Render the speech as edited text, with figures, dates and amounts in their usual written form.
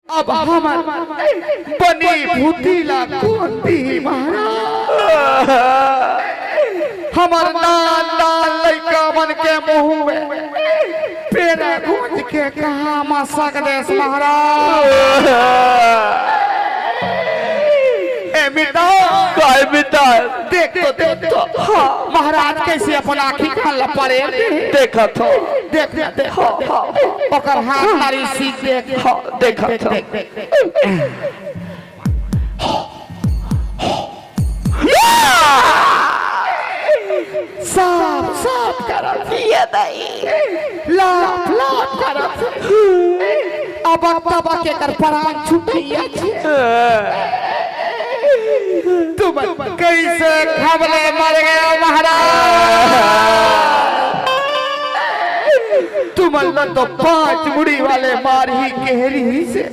अब हमार बनी भूतीला कोती महाराज हमार नाल लइका मन के मुंह में पेरा गूंज के कहा मसक देश महाराज ए मिटा काय बेटा देख तो हाँ महाराज कैसे अपन आँखी का लपड़े देखा था देख देख ओकर हाथ तारी सीख देख देखा था साफ साफ करत ये नहीं लाफ लाफ करत अब तब के कर प्राण छुटिया तुम कैसे खबले मर गए महाराज तुम तो 5 मुड़ी वाले मार ही गहरी से